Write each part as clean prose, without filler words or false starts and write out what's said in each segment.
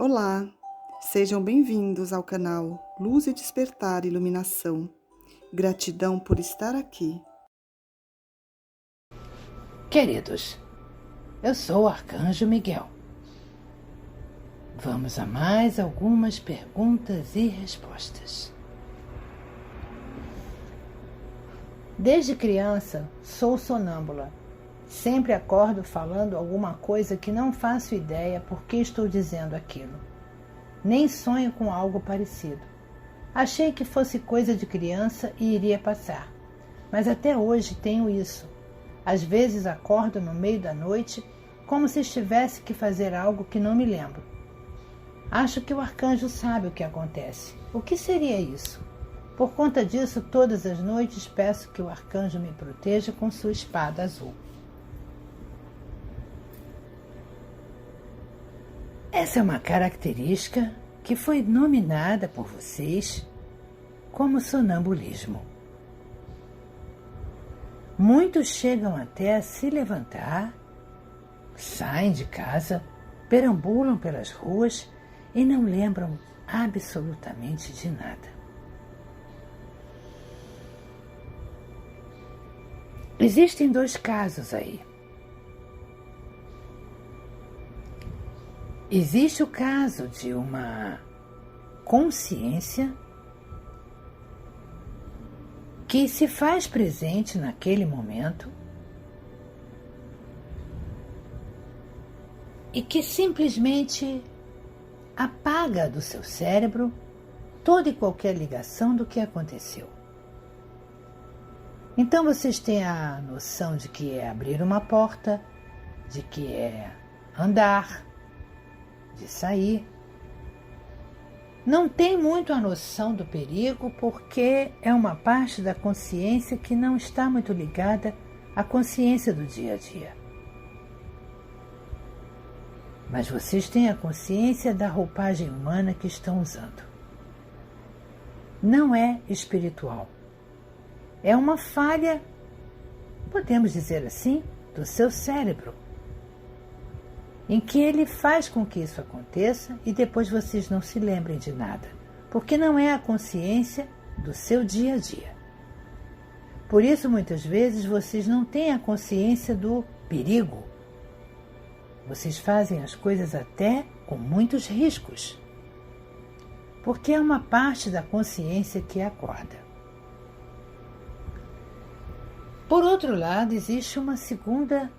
Olá, sejam bem-vindos ao canal Luz e Despertar Iluminação. Gratidão por estar aqui. Queridos, eu sou o Arcanjo Miguel. Vamos a mais algumas perguntas e respostas. Desde criança, sou sonâmbula. Sempre acordo falando alguma coisa que não faço ideia por que estou dizendo aquilo. Nem sonho com algo parecido. Achei que fosse coisa de criança e iria passar. Mas até hoje tenho isso. Às vezes acordo no meio da noite como se estivesse que fazer algo que não me lembro. Acho que o arcanjo sabe o que acontece. O que seria isso? Por conta disso, todas as noites peço que o arcanjo me proteja com sua espada azul. Essa é uma característica que foi nominada por vocês como sonambulismo. Muitos chegam até a se levantar, saem de casa, perambulam pelas ruas e não lembram absolutamente de nada. Existem dois casos aí. Existe o caso de uma consciência que se faz presente naquele momento e que simplesmente apaga do seu cérebro toda e qualquer ligação do que aconteceu. Então vocês têm a noção de que é abrir uma porta, de que é andar, de sair. Não tem muito a noção do perigo porque é uma parte da consciência que não está muito ligada à consciência do dia a dia. Mas vocês têm a consciência da roupagem humana que estão usando. Não é espiritual. É uma falha, podemos dizer assim, do seu cérebro, em que ele faz com que isso aconteça e depois vocês não se lembrem de nada, porque não é a consciência do seu dia a dia. Por isso, muitas vezes, vocês não têm a consciência do perigo. Vocês fazem as coisas até com muitos riscos, porque é uma parte da consciência que acorda. Por outro lado, existe uma segunda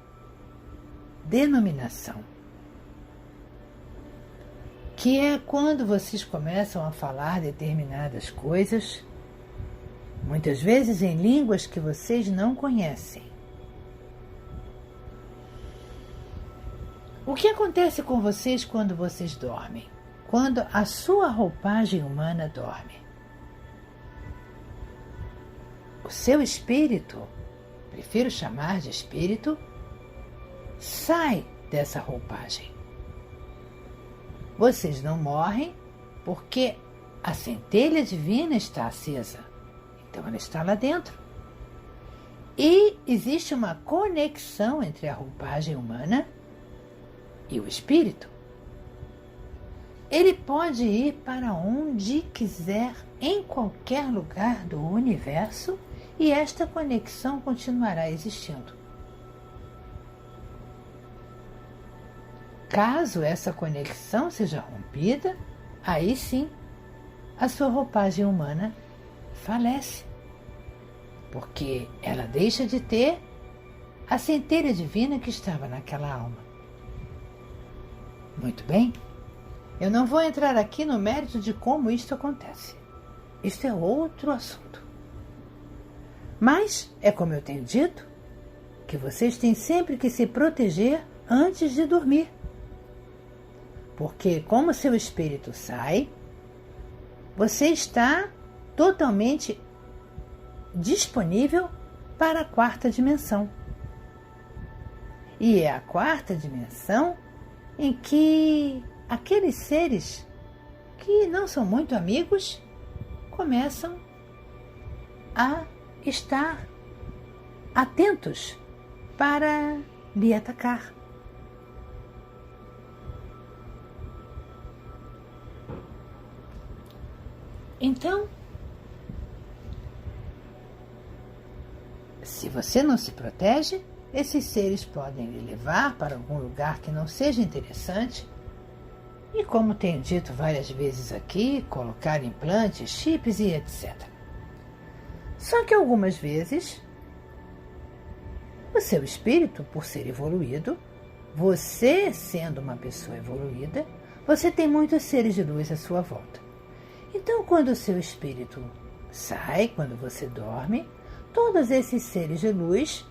denominação, que é quando vocês começam a falar determinadas coisas, muitas vezes em línguas que vocês não conhecem. O que acontece com vocês quando vocês dormem? Quando a sua roupagem humana dorme? O seu espírito, prefiro chamar de espírito, sai dessa roupagem. Vocês não morrem porque a centelha divina está acesa. Então ela está lá dentro. E existe uma conexão entre a roupagem humana e o espírito. Ele pode ir para onde quiser, em qualquer lugar do universo, e esta conexão continuará existindo. Caso essa conexão seja rompida, aí sim a sua roupagem humana falece, porque ela deixa de ter a centelha divina que estava naquela alma. Muito bem, eu não vou entrar aqui no mérito de como isto acontece. Isto é outro assunto. Mas, é como eu tenho dito, que vocês têm sempre que se proteger antes de dormir. Porque, como seu espírito sai, você está totalmente disponível para a quarta dimensão. E é a quarta dimensão em que aqueles seres que não são muito amigos começam a estar atentos para lhe atacar. Então, se você não se protege, esses seres podem lhe levar para algum lugar que não seja interessante e, como tenho dito várias vezes aqui, colocar implantes, chips e etc. Só que algumas vezes, o seu espírito, por ser evoluído, você sendo uma pessoa evoluída, você tem muitos seres de luz à sua volta. Então, quando o seu espírito sai, quando você dorme, todos esses seres de luz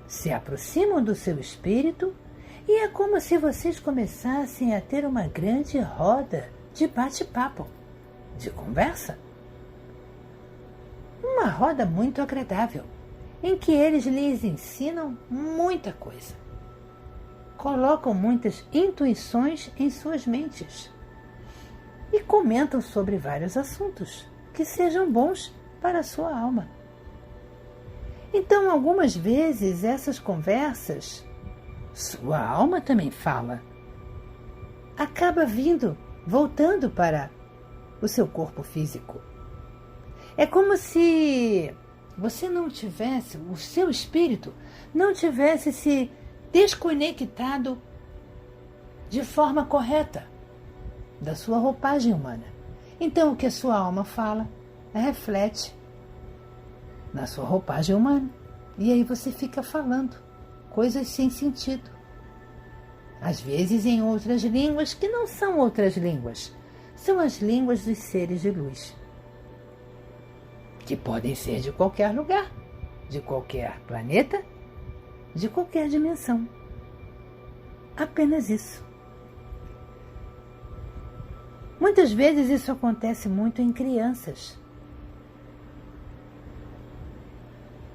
se aproximam do seu espírito e é como se vocês começassem a ter uma grande roda de bate-papo, de conversa. Uma roda muito agradável, em que eles lhes ensinam muita coisa. Colocam muitas intuições em suas mentes e comentam sobre vários assuntos que sejam bons para a sua alma. Então, algumas vezes, essas conversas, sua alma também fala, acaba voltando para o seu corpo físico. É como se você não tivesse, o seu espírito não tivesse se desconectado de forma correta da sua roupagem humana. Então, o que a sua alma fala reflete na sua roupagem humana. E aí você fica falando coisas sem sentido. Às vezes em outras línguas que não são outras línguas. São as línguas dos seres de luz. Que podem ser de qualquer lugar, de qualquer planeta, de qualquer dimensão. Apenas isso. Muitas vezes isso acontece muito em crianças.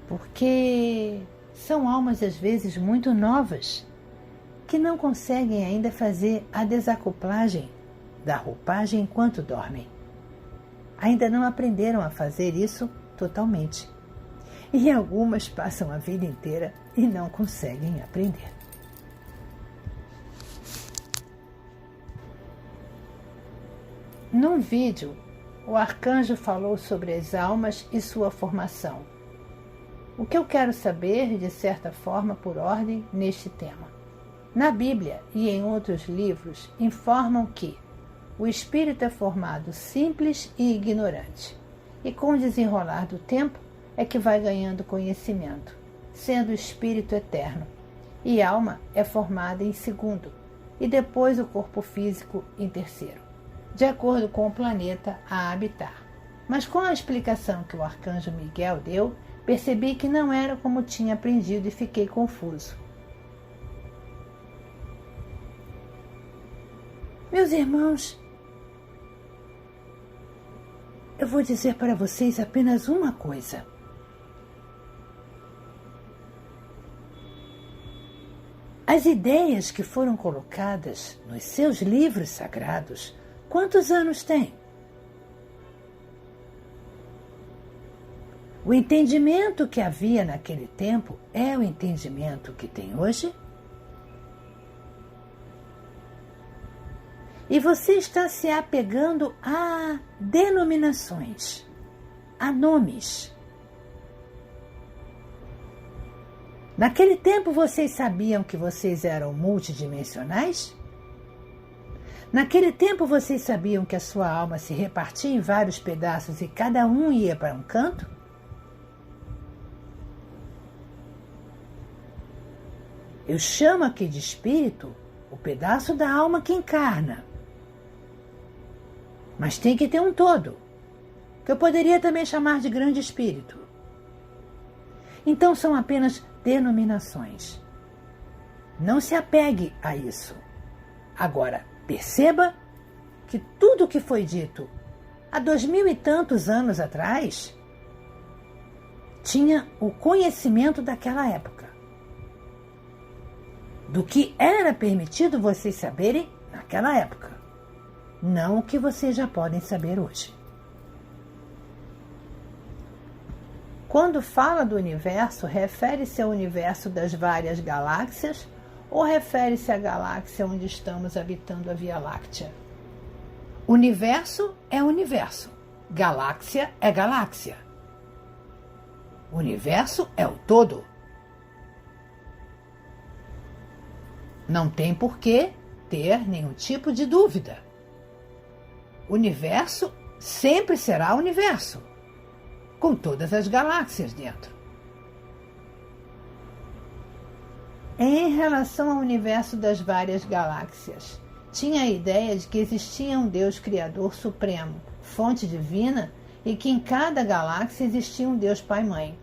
Porque são almas, às vezes, muito novas, que não conseguem ainda fazer a desacoplagem da roupagem enquanto dormem. Ainda não aprenderam a fazer isso totalmente. E algumas passam a vida inteira e não conseguem aprender. Num vídeo, o arcanjo falou sobre as almas e sua formação. O que eu quero saber, de certa forma, por ordem, neste tema. Na Bíblia e em outros livros, informam que o espírito é formado simples e ignorante, e com o desenrolar do tempo é que vai ganhando conhecimento, sendo o espírito eterno, e alma é formada em segundo, e depois o corpo físico em terceiro, de acordo com o planeta a habitar. Mas com a explicação que o arcanjo Miguel deu, percebi que não era como tinha aprendido e fiquei confuso. Meus irmãos, eu vou dizer para vocês apenas uma coisa. As ideias que foram colocadas nos seus livros sagrados, quantos anos têm? O entendimento que havia naquele tempo é o entendimento que tem hoje? E você está se apegando a denominações, a nomes. Naquele tempo vocês sabiam que vocês eram multidimensionais? Naquele tempo vocês sabiam que a sua alma se repartia em vários pedaços e cada um ia para um canto? Eu chamo aqui de espírito o pedaço da alma que encarna. Mas tem que ter um todo, que eu poderia também chamar de grande espírito. Então são apenas denominações. Não se apegue a isso. Agora, perceba que tudo o que foi dito há 2000 e tantos anos atrás tinha o conhecimento daquela época. Do que era permitido vocês saberem naquela época. Não o que vocês já podem saber hoje. Quando fala do universo, refere-se ao universo das várias galáxias ou refere-se à galáxia onde estamos habitando a Via Láctea? Universo é universo. Galáxia é galáxia. O universo é o todo. Não tem por que ter nenhum tipo de dúvida. O universo sempre será universo, com todas as galáxias dentro. Em relação ao universo das várias galáxias, tinha a ideia de que existia um Deus Criador Supremo, fonte divina, e que em cada galáxia existia um Deus Pai-Mãe.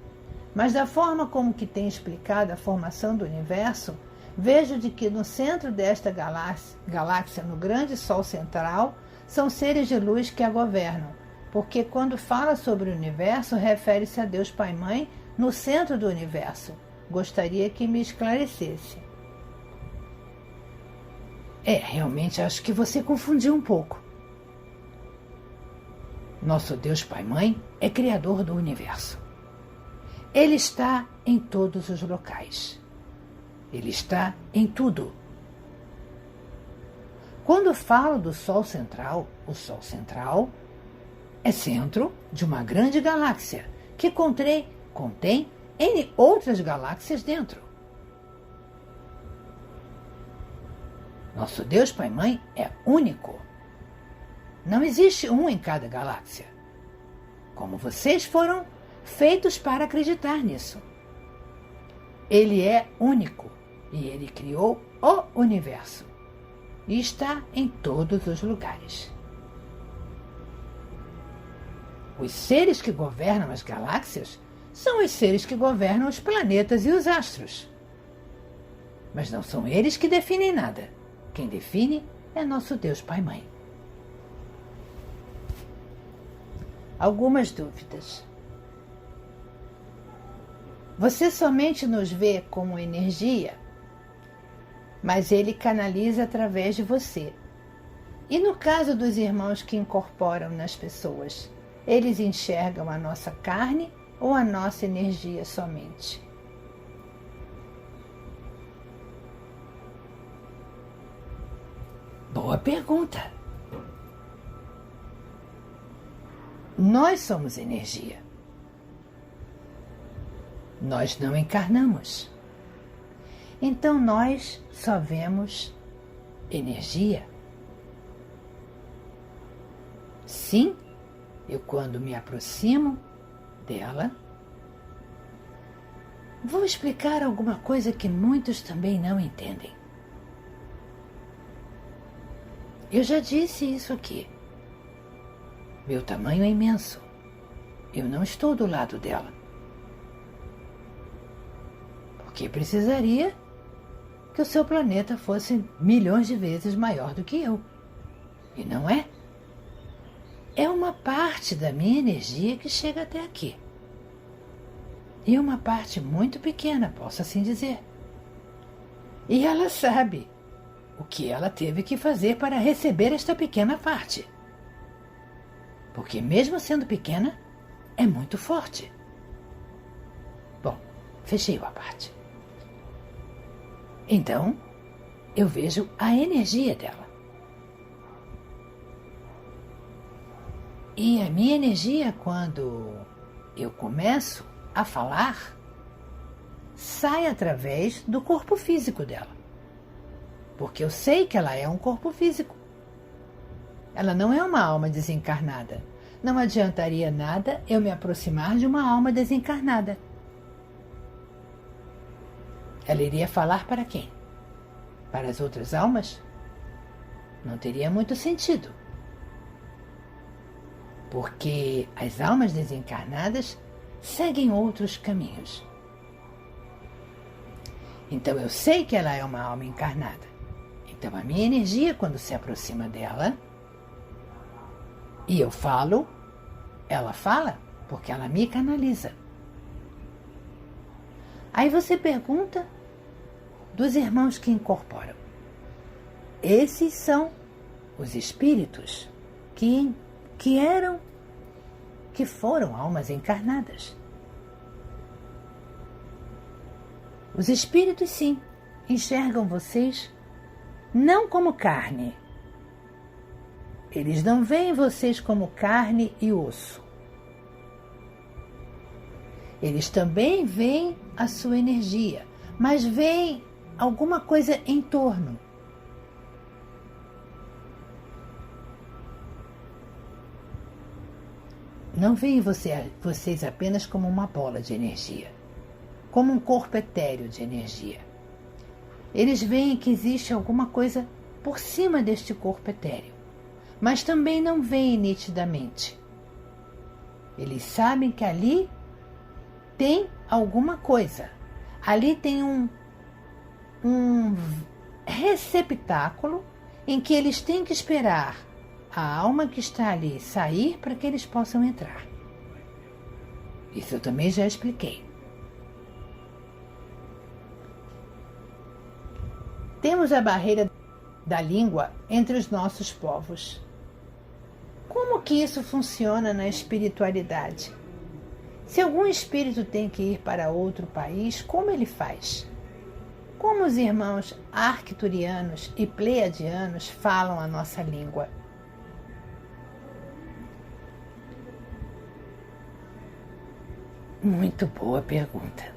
Mas da forma como que tem explicado a formação do universo, vejo de que no centro desta galáxia, no grande Sol central, são seres de luz que a governam, porque quando fala sobre o universo, refere-se a Deus Pai-Mãe no centro do universo. Gostaria que me esclarecesse. Realmente acho que você confundiu um pouco. Nosso Deus Pai-Mãe é criador do universo. Ele está em todos os locais. Ele está em tudo. Quando falo do Sol central, o Sol central é centro de uma grande galáxia que contém N outras galáxias dentro. Nosso Deus Pai-Mãe é único. Não existe um em cada galáxia. Como vocês foram feitos para acreditar nisso. Ele é único e ele criou o universo. E está em todos os lugares. Os seres que governam as galáxias são os seres que governam os planetas e os astros. Mas não são eles que definem nada. Quem define é nosso Deus Pai-Mãe. Algumas dúvidas. Você somente nos vê como energia, mas ele canaliza através de você. E no caso dos irmãos que incorporam nas pessoas, eles enxergam a nossa carne ou a nossa energia somente? Boa pergunta. Nós somos energia. Nós não encarnamos. Então nós só vemos energia. Sim, eu quando me aproximo dela, vou explicar alguma coisa que muitos também não entendem. Eu já disse isso aqui. Meu tamanho é imenso. Eu não estou do lado dela. Porque precisaria que o seu planeta fosse milhões de vezes maior do que eu. E não é. É uma parte da minha energia que chega até aqui. E uma parte muito pequena, posso assim dizer. E ela sabe o que ela teve que fazer para receber esta pequena parte. Porque mesmo sendo pequena, é muito forte. Bom, fechei a parte. Então, eu vejo a energia dela. E a minha energia, quando eu começo a falar, sai através do corpo físico dela. Porque eu sei que ela é um corpo físico. Ela não é uma alma desencarnada. Não adiantaria nada eu me aproximar de uma alma desencarnada. Ela iria falar para quem? Para as outras almas? Não teria muito sentido. Porque as almas desencarnadas seguem outros caminhos. Então eu sei que ela é uma alma encarnada. Então a minha energia, quando se aproxima dela, e eu falo, ela fala, porque ela me canaliza. Aí você pergunta dos irmãos que incorporam. Esses são os espíritos que foram almas encarnadas. Os espíritos, sim, enxergam vocês não como carne. Eles não veem vocês como carne e osso. Eles também veem a sua energia, mas veem alguma coisa em torno. Não veem vocês apenas como uma bola de energia, como um corpo etéreo de energia. Eles veem que existe alguma coisa por cima deste corpo etéreo, mas também não veem nitidamente. Eles sabem que ali tem alguma coisa. Ali tem um receptáculo em que eles têm que esperar a alma que está ali sair para que eles possam entrar. Isso eu também já expliquei. Temos a barreira da língua entre os nossos povos. Como que isso funciona na espiritualidade? Se algum espírito tem que ir para outro país, como ele faz? Como os irmãos arcturianos e pleiadianos falam a nossa língua? Muito boa pergunta.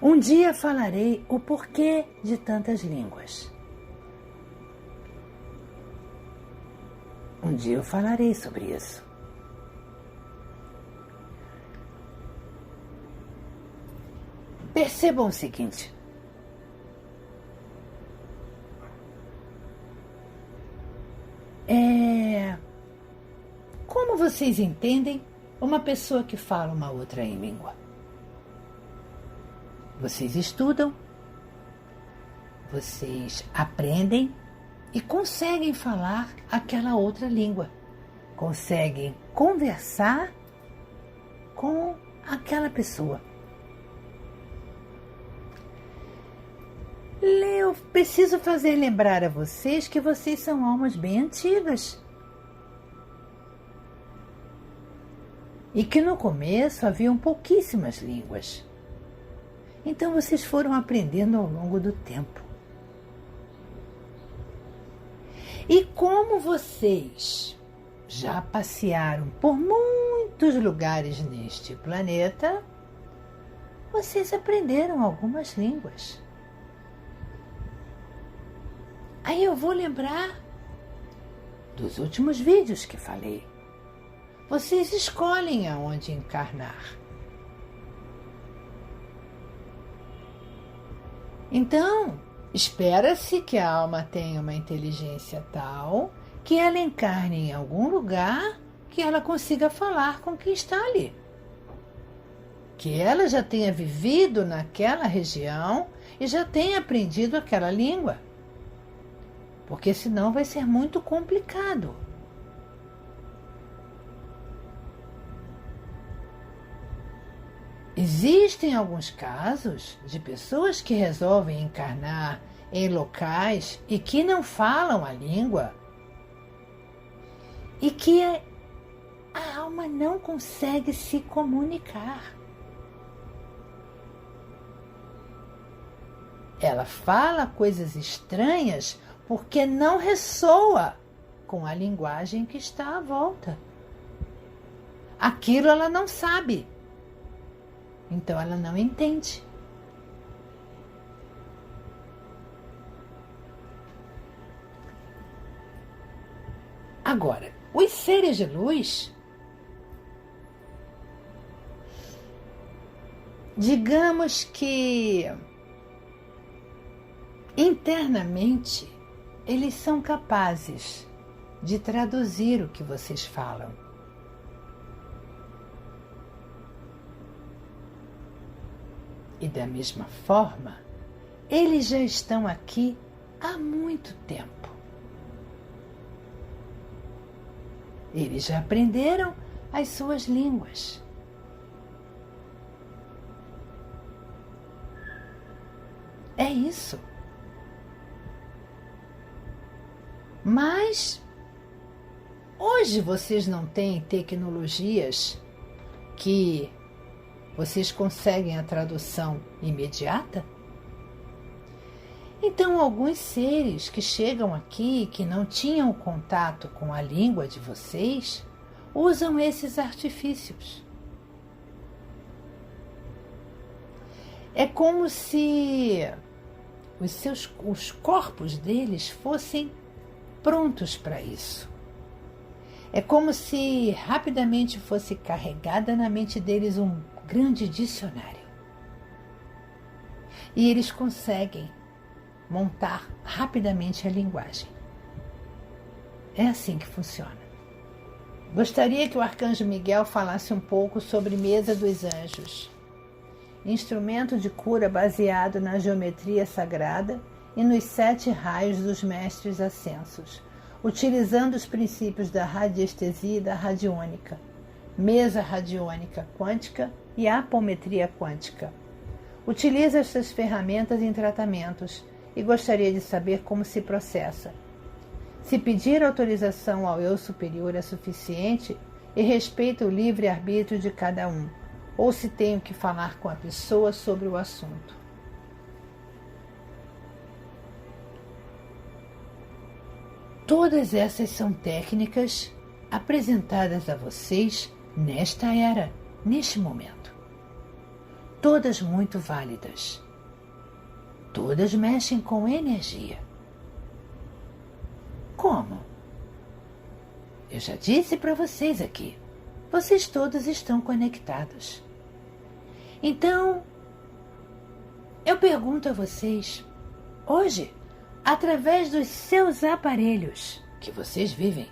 Um dia falarei o porquê de tantas línguas. Um dia eu falarei sobre isso. Percebam o seguinte. Como vocês entendem uma pessoa que fala uma outra língua? Vocês estudam, vocês aprendem e conseguem falar aquela outra língua. Conseguem conversar com aquela pessoa. Eu preciso fazer lembrar a vocês que vocês são almas bem antigas. E que no começo haviam pouquíssimas línguas. Então vocês foram aprendendo ao longo do tempo. E como vocês já passearam por muitos lugares neste planeta, vocês aprenderam algumas línguas. Aí eu vou lembrar dos últimos vídeos que falei. Vocês escolhem aonde encarnar. Então, espera-se que a alma tenha uma inteligência tal que ela encarne em algum lugar que ela consiga falar com quem está ali. Que ela já tenha vivido naquela região e já tenha aprendido aquela língua. Porque senão vai ser muito complicado. Existem alguns casos de pessoas que resolvem encarnar em locais e que não falam a língua e que a alma não consegue se comunicar. Ela fala coisas estranhas porque não ressoa com a linguagem que está à volta. Aquilo ela não sabe. Então ela não entende. Agora, os seres de luz, digamos que internamente eles são capazes de traduzir o que vocês falam. E da mesma forma, eles já estão aqui há muito tempo. Eles já aprenderam as suas línguas. É isso. Mas hoje vocês não têm tecnologias que vocês conseguem a tradução imediata? Então, alguns seres que chegam aqui, que não tinham contato com a língua de vocês, usam esses artifícios. É como se os corpos deles fossem prontos para isso. É como se rapidamente fosse carregada na mente deles um grande dicionário. E eles conseguem montar rapidamente a linguagem. É assim que funciona. Gostaria que o Arcanjo Miguel falasse um pouco sobre Mesa dos Anjos, instrumento de cura baseado na geometria sagrada e nos 7 raios dos mestres ascensos, utilizando os princípios da radiestesia e da radiônica, mesa radiônica quântica e apometria quântica. Utiliza essas ferramentas em tratamentos e gostaria de saber como se processa. Se pedir autorização ao eu superior é suficiente e respeita o livre-arbítrio de cada um, ou se tenho que falar com a pessoa sobre o assunto. Todas essas são técnicas apresentadas a vocês nesta era, neste momento. Todas muito válidas. Todas mexem com energia. Como? Eu já disse para vocês aqui. Vocês todos estão conectados. Então, eu pergunto a vocês, hoje, através dos seus aparelhos, que vocês vivem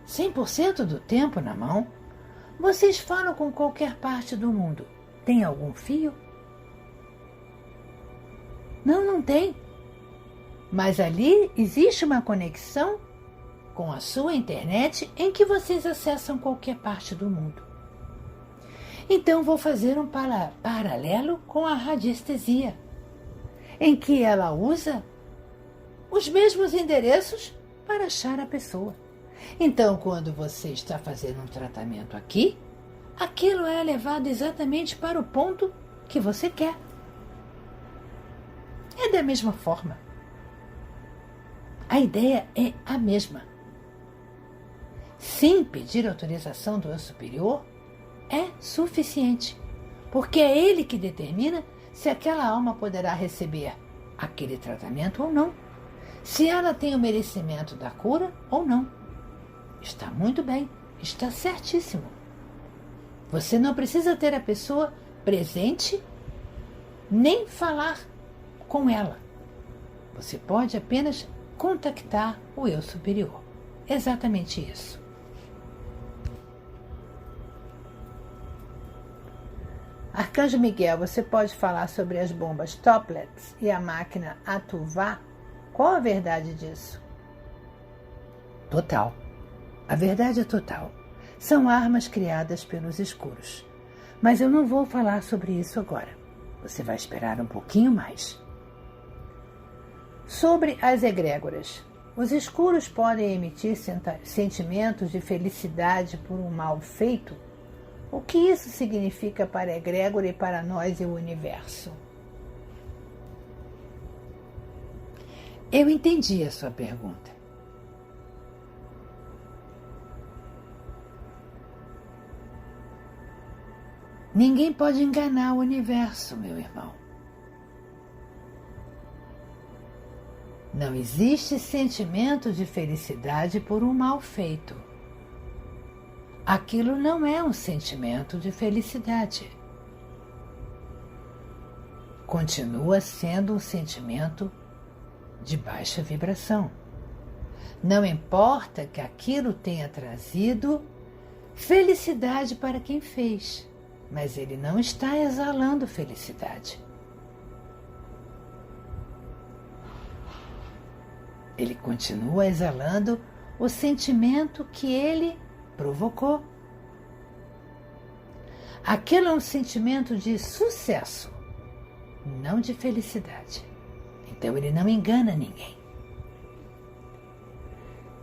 100% do tempo na mão, vocês falam com qualquer parte do mundo. Tem algum fio? Não tem. Mas ali existe uma conexão com a sua internet em que vocês acessam qualquer parte do mundo. Então vou fazer um paralelo com a radiestesia, em que ela usa os mesmos endereços para achar a pessoa. Então, quando você está fazendo um tratamento aqui, aquilo é levado exatamente para o ponto que você quer. É da mesma forma. A ideia é a mesma. Sim, pedir autorização do eu superior é suficiente, porque é ele que determina se aquela alma poderá receber aquele tratamento ou não, se ela tem o merecimento da cura ou não. Está muito bem, está certíssimo. Você não precisa ter a pessoa presente nem falar com ela. Você pode apenas contactar o eu superior. Exatamente isso. Arcanjo Miguel, você pode falar sobre as bombas Toplets e a máquina Atuvá? Qual a verdade disso? Total. A verdade é total. São armas criadas pelos escuros. Mas eu não vou falar sobre isso agora. Você vai esperar um pouquinho mais. Sobre as egrégoras. Os escuros podem emitir sentimentos de felicidade por um mal feito? O que isso significa para a egrégora e para nós e o universo? Eu entendi a sua pergunta. Ninguém pode enganar o universo, meu irmão. Não existe sentimento de felicidade por um mal feito. Aquilo não é um sentimento de felicidade. Continua sendo um sentimento de baixa vibração. Não importa que aquilo tenha trazido felicidade para quem fez, mas ele não está exalando felicidade. Ele continua exalando o sentimento que ele provocou. Aquilo é um sentimento de sucesso, não de felicidade. Então ele não engana ninguém.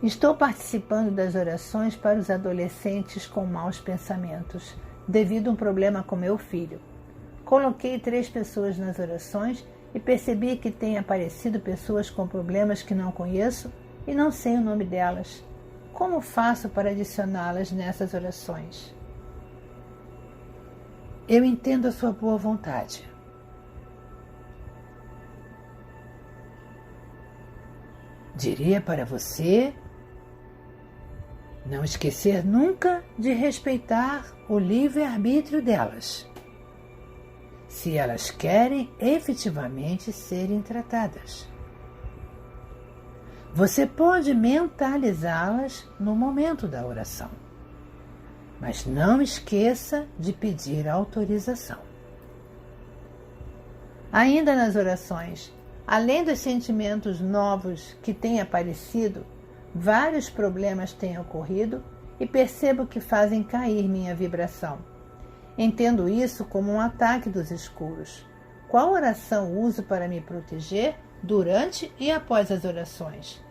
Estou participando das orações para os adolescentes com maus pensamentos, devido a um problema com meu filho. Coloquei 3 pessoas nas orações e percebi que têm aparecido pessoas com problemas que não conheço e não sei o nome delas. Como faço para adicioná-las nessas orações? Eu entendo a sua boa vontade. Diria para você não esquecer nunca de respeitar o livre-arbítrio delas, se elas querem efetivamente serem tratadas. Você pode mentalizá-las no momento da oração, mas não esqueça de pedir autorização. Ainda nas orações, além dos sentimentos novos que têm aparecido, vários problemas têm ocorrido e percebo que fazem cair minha vibração. Entendo isso como um ataque dos escuros. Qual oração uso para me proteger durante e após as orações?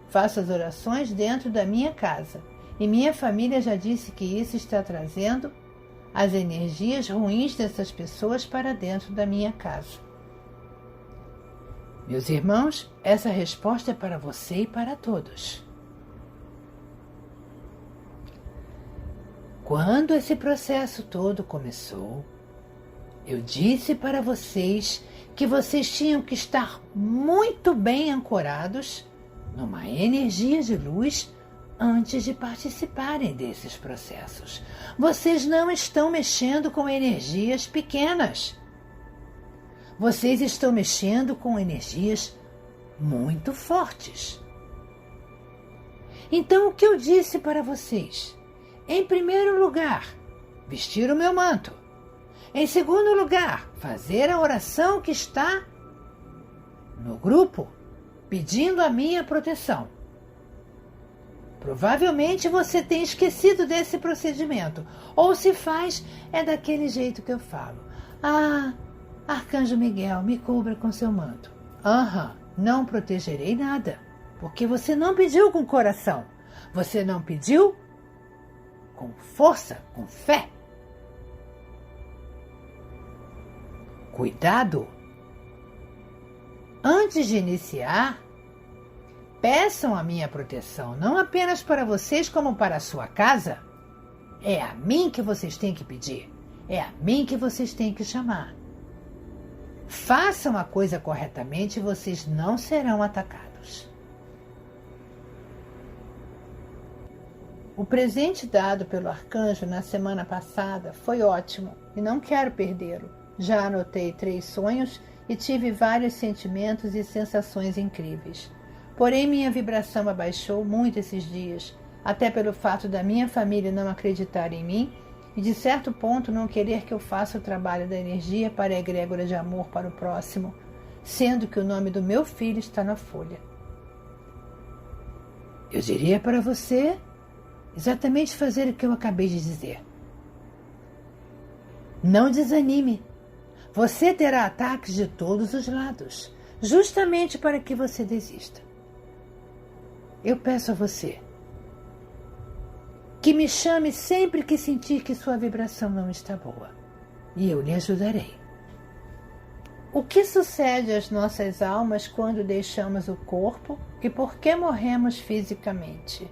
Faço as orações dentro da minha casa e minha família já disse que isso está trazendo as energias ruins dessas pessoas para dentro da minha casa. Meus irmãos, essa resposta é para você e para todos. Quando esse processo todo começou, eu disse para vocês que vocês tinham que estar muito bem ancorados numa energia de luz antes de participarem desses processos. Vocês não estão mexendo com energias pequenas. Vocês estão mexendo com energias muito fortes. Então, o que eu disse para vocês? Em primeiro lugar, vestir o meu manto. Em segundo lugar, fazer a oração que está no grupo, pedindo a minha proteção. Provavelmente você tem esquecido desse procedimento, ou se faz, é daquele jeito que eu falo. Ah, Arcanjo Miguel, me cubra com seu manto. Não protegerei nada, porque você não pediu com coração. Você não pediu com força, com fé. Cuidado! Antes de iniciar, peçam a minha proteção, não apenas para vocês, como para a sua casa. É a mim que vocês têm que pedir. É a mim que vocês têm que chamar. Façam a coisa corretamente e vocês não serão atacados. O presente dado pelo arcanjo na semana passada foi ótimo e não quero perdê-lo. Já anotei 3 sonhos e tive vários sentimentos e sensações incríveis. Porém, minha vibração abaixou muito esses dias, até pelo fato da minha família não acreditar em mim e, de certo ponto, não querer que eu faça o trabalho da energia para a egrégora de amor para o próximo, sendo que o nome do meu filho está na folha. Eu diria para você exatamente fazer o que eu acabei de dizer. Não desanime. Você terá ataques de todos os lados, justamente para que você desista. Eu peço a você que me chame sempre que sentir que sua vibração não está boa, e eu lhe ajudarei. O que sucede às nossas almas quando deixamos o corpo e por que morremos fisicamente?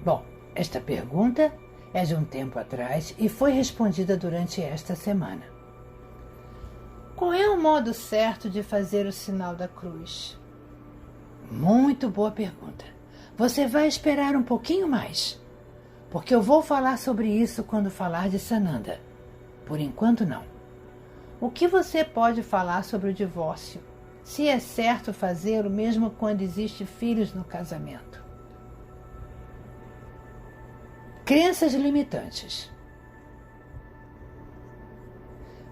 Bom, esta pergunta é de um tempo atrás e foi respondida durante esta semana. Qual é o modo certo de fazer o sinal da cruz? Muito boa pergunta. Você vai esperar um pouquinho mais, porque eu vou falar sobre isso quando falar de Sananda. Por enquanto, não. O que você pode falar sobre o divórcio? Se é certo fazê-lo mesmo quando existem filhos no casamento? Crenças limitantes.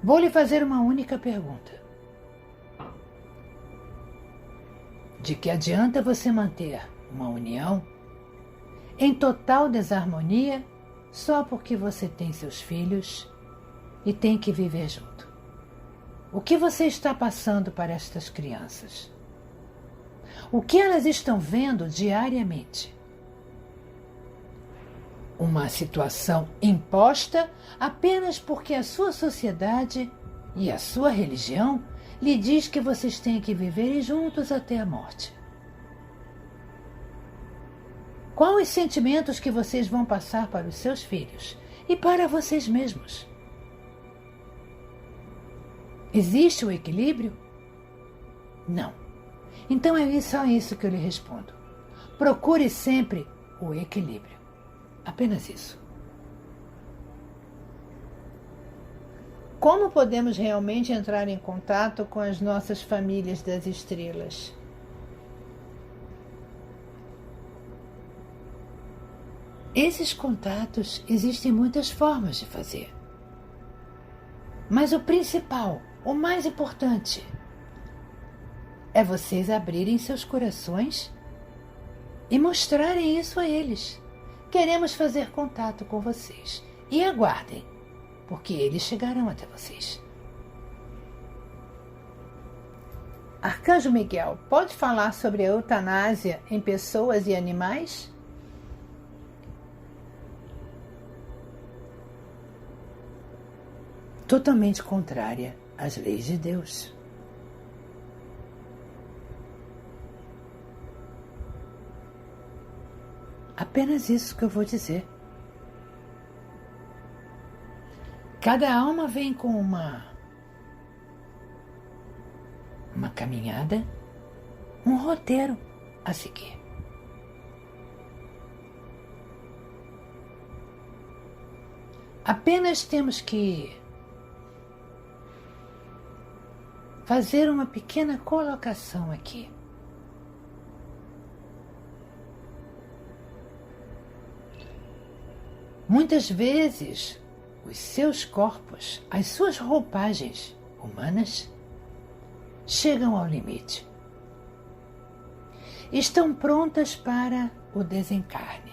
Vou lhe fazer uma única pergunta. De que adianta você manter uma união em total desarmonia só porque você tem seus filhos e tem que viver junto? O que você está passando para estas crianças? O que elas estão vendo diariamente? Uma situação imposta apenas porque a sua sociedade E a sua religião lhe diz que vocês têm que viver juntos até a morte. Quais os sentimentos que vocês vão passar para os seus filhos e para vocês mesmos? Existe o equilíbrio? Não. Então é só isso que eu lhe respondo. Procure sempre o equilíbrio. Apenas isso. Como podemos realmente entrar em contato com as nossas famílias das estrelas? Esses contatos existem muitas formas de fazer. Mas o principal, o mais importante, é vocês abrirem seus corações e mostrarem isso a eles. Queremos fazer contato com vocês. E aguardem, porque eles chegarão até vocês. Arcanjo Miguel, pode falar sobre a eutanásia em pessoas e animais? Totalmente contrária às leis de Deus. Apenas isso que eu vou dizer. Cada alma vem com uma caminhada, um roteiro a seguir. Apenas temos que fazer uma pequena colocação aqui. Muitas vezes, os seus corpos, as suas roupagens humanas, chegam ao limite. Estão prontas para o desencarne.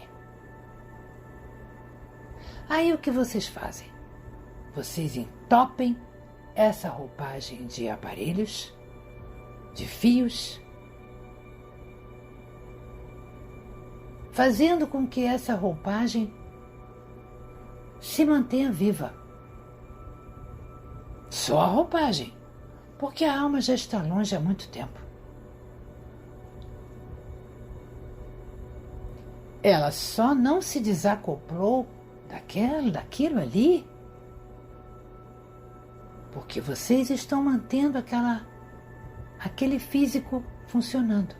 Aí o que vocês fazem? Vocês entopem essa roupagem de aparelhos, de fios, fazendo com que essa roupagem se mantenha viva. Só a roupagem, porque a alma já está longe há muito tempo. Ela só não se desacoplou daquilo ali porque vocês estão mantendo aquele físico funcionando.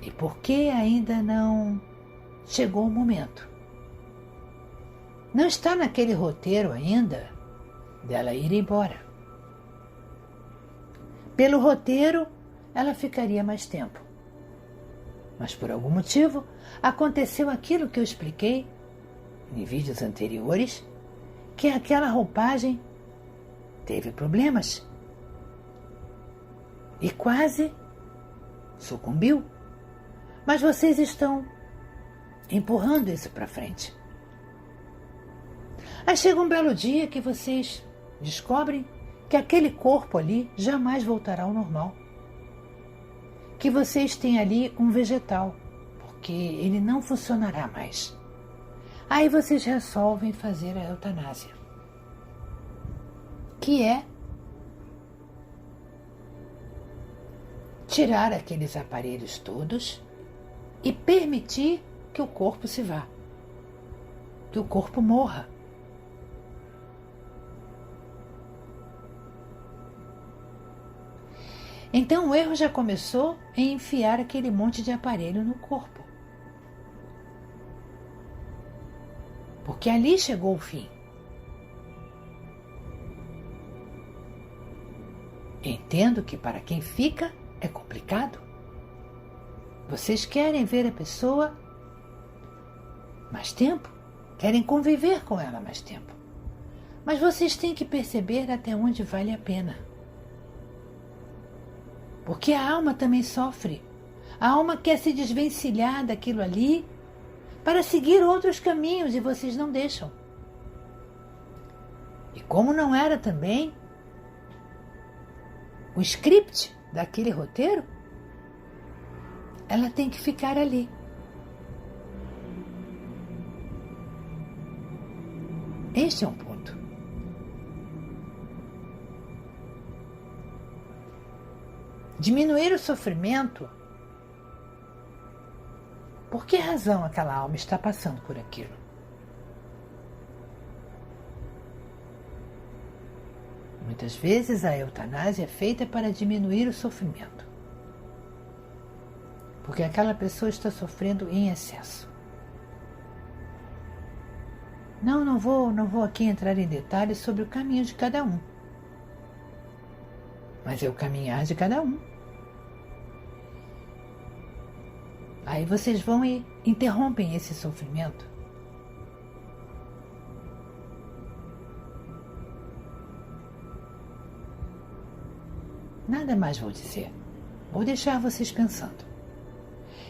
E por que ainda não chegou o momento? Não está naquele roteiro ainda dela ir embora. Pelo roteiro, ela ficaria mais tempo. Mas por algum motivo, aconteceu aquilo que eu expliquei em vídeos anteriores, que aquela roupagem teve problemas e quase sucumbiu. Mas vocês estão empurrando isso para frente. Aí chega um belo dia que vocês descobrem que aquele corpo ali jamais voltará ao normal. Que vocês têm ali um vegetal, porque ele não funcionará mais. Aí vocês resolvem fazer a eutanásia, que é tirar aqueles aparelhos todos e permitir que o corpo se vá, que o corpo morra. Então o erro já começou em enfiar aquele monte de aparelho no corpo. Porque ali chegou o fim. Entendo que para quem fica é complicado. Vocês querem ver a pessoa mais tempo, querem conviver com ela mais tempo. Mas vocês têm que perceber até onde vale a pena. Porque a alma também sofre. A alma quer se desvencilhar daquilo ali para seguir outros caminhos e vocês não deixam. E como não era também o script daquele roteiro, ela tem que ficar ali. Este é um ponto. Diminuir o sofrimento. Por que razão aquela alma está passando por aquilo? Muitas vezes a eutanásia é feita para diminuir o sofrimento, porque aquela pessoa está sofrendo em excesso. Não vou aqui entrar em detalhes sobre o caminho de cada um, mas é o caminhar de cada um. Aí vocês vão e interrompem esse sofrimento. Nada mais vou dizer. Vou deixar vocês pensando.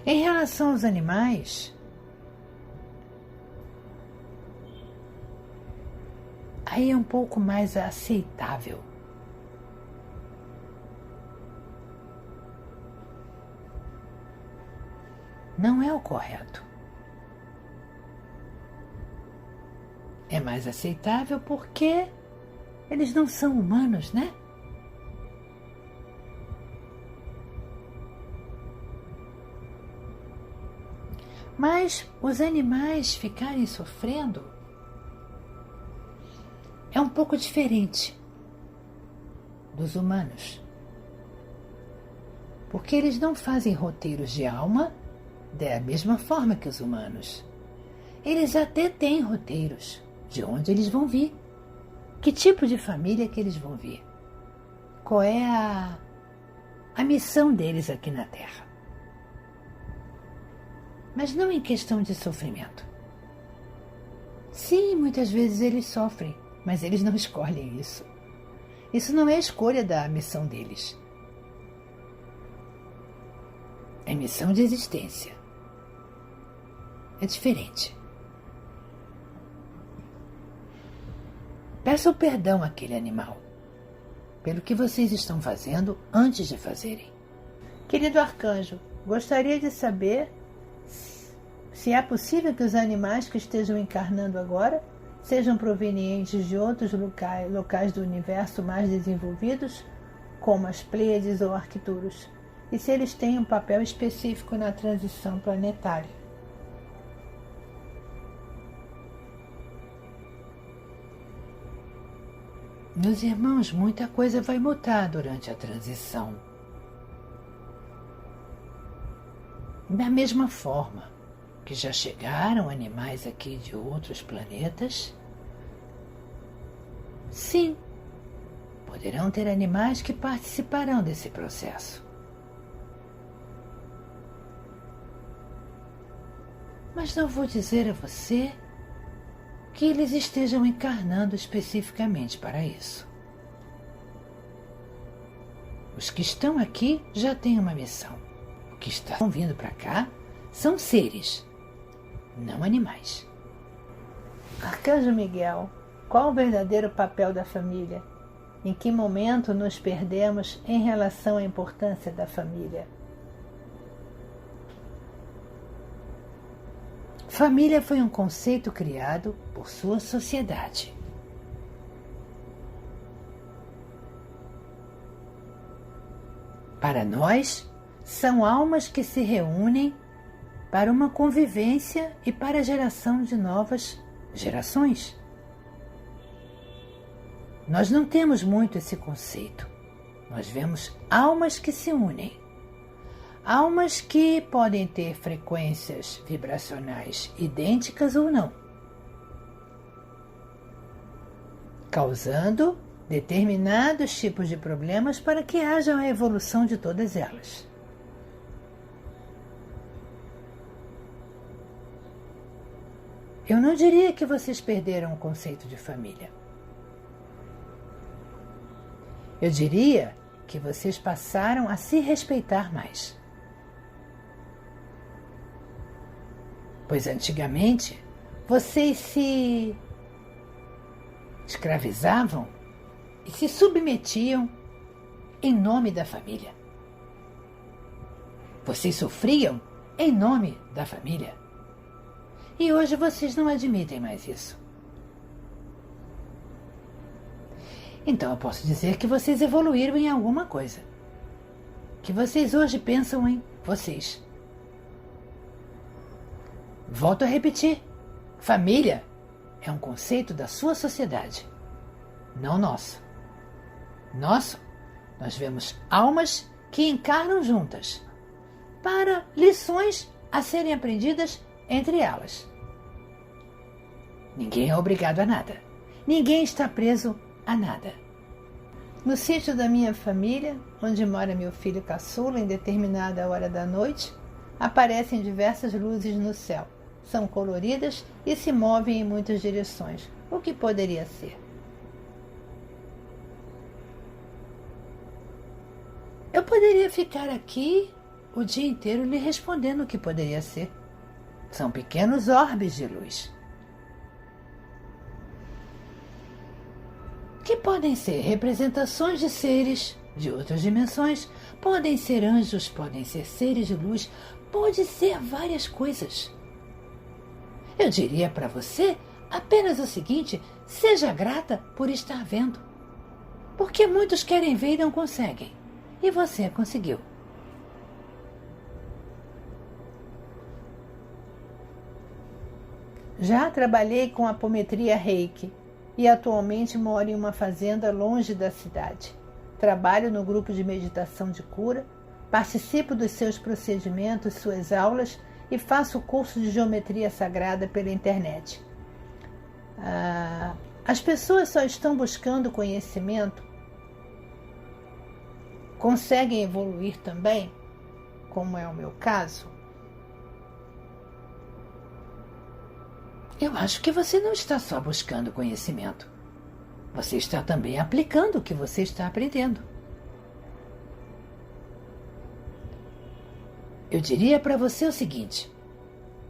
Em relação aos animais, aí é um pouco mais aceitável. Não é o correto. É mais aceitável porque eles não são humanos, né? Mas os animais ficarem sofrendo é um pouco diferente dos humanos. Porque eles não fazem roteiros de alma da mesma forma que os humanos. Eles até têm roteiros de onde eles vão vir. Que tipo de família que eles vão vir? Qual é a missão deles aqui na Terra? Mas não em questão de sofrimento. Sim, muitas vezes eles sofrem, mas eles não escolhem isso. Isso não é a escolha da missão deles. É missão de existência. É diferente. Peçam perdão àquele animal pelo que vocês estão fazendo antes de fazerem. Querido arcanjo, gostaria de saber se é possível que os animais que estejam encarnando agora sejam provenientes de outros locais do universo mais desenvolvidos, como as Pleiades ou Arcturus, e se eles têm um papel específico na transição planetária. Meus irmãos, muita coisa vai mudar durante a transição. Da mesma forma que já chegaram animais aqui de outros planetas, sim, poderão ter animais que participarão desse processo. Mas não vou dizer a você que eles estejam encarnando especificamente para isso. Os que estão aqui já têm uma missão. O que estão vindo para cá são seres, não animais. Arcanjo Miguel, qual o verdadeiro papel da família? Em que momento nos perdemos em relação à importância da família? Família foi um conceito criado por sua sociedade. Para nós, são almas que se reúnem para uma convivência e para a geração de novas gerações. Nós não temos muito esse conceito. Nós vemos almas que se unem. Almas que podem ter frequências vibracionais idênticas ou não, causando determinados tipos de problemas para que haja a evolução de todas elas. Eu não diria que vocês perderam o conceito de família. Eu diria que vocês passaram a se respeitar mais. Pois antigamente, vocês se escravizavam e se submetiam em nome da família. Vocês sofriam em nome da família. E hoje vocês não admitem mais isso. Então eu posso dizer que vocês evoluíram em alguma coisa. Que vocês hoje pensam em vocês. Volto a repetir. Família é um conceito da sua sociedade, não nosso. Nós vemos almas que encarnam juntas para lições a serem aprendidas entre elas. Ninguém é obrigado a nada. Ninguém está preso a nada. No sítio da minha família, onde mora meu filho caçula, em determinada hora da noite, aparecem diversas luzes no céu. São coloridas e se movem em muitas direções. O que poderia ser? Eu poderia ficar aqui o dia inteiro lhe respondendo o que poderia ser. São pequenos orbes de luz. Que podem ser representações de seres de outras dimensões, podem ser anjos, podem ser seres de luz, pode ser várias coisas. Eu diria para você apenas o seguinte: seja grata por estar vendo. Porque muitos querem ver e não conseguem. E você conseguiu. Já trabalhei com apometria Reiki e atualmente moro em uma fazenda longe da cidade. Trabalho no grupo de meditação de cura, participo dos seus procedimentos, suas aulas e faço o curso de geometria sagrada pela internet. As pessoas só estão buscando conhecimento, conseguem evoluir também, como é o meu caso. Eu acho que você não está só buscando conhecimento. Você está também aplicando o que você está aprendendo. Eu diria para você o seguinte,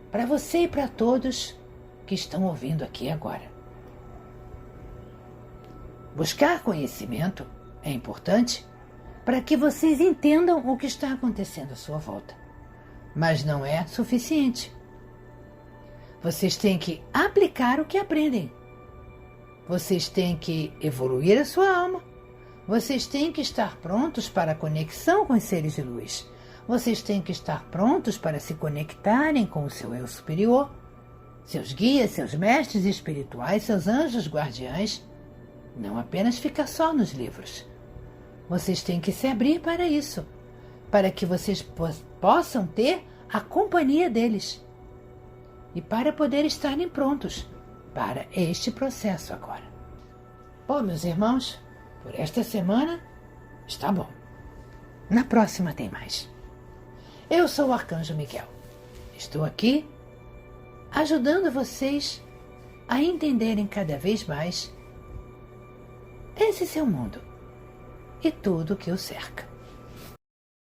para você e para todos que estão ouvindo aqui agora. Buscar conhecimento é importante para que vocês entendam o que está acontecendo à sua volta. Mas não é suficiente. Vocês têm que aplicar o que aprendem. Vocês têm que evoluir a sua alma. Vocês têm que estar prontos para a conexão com os seres de luz. Vocês têm que estar prontos para se conectarem com o seu eu superior, seus guias, seus mestres espirituais, seus anjos guardiães. Não apenas ficar só nos livros. Vocês têm que se abrir para isso, para que vocês possam ter a companhia deles. E para poder estarem prontos para este processo agora. Bom, meus irmãos, por esta semana está bom. Na próxima tem mais. Eu sou o Arcanjo Miguel. Estou aqui ajudando vocês a entenderem cada vez mais esse seu mundo e tudo o que o cerca.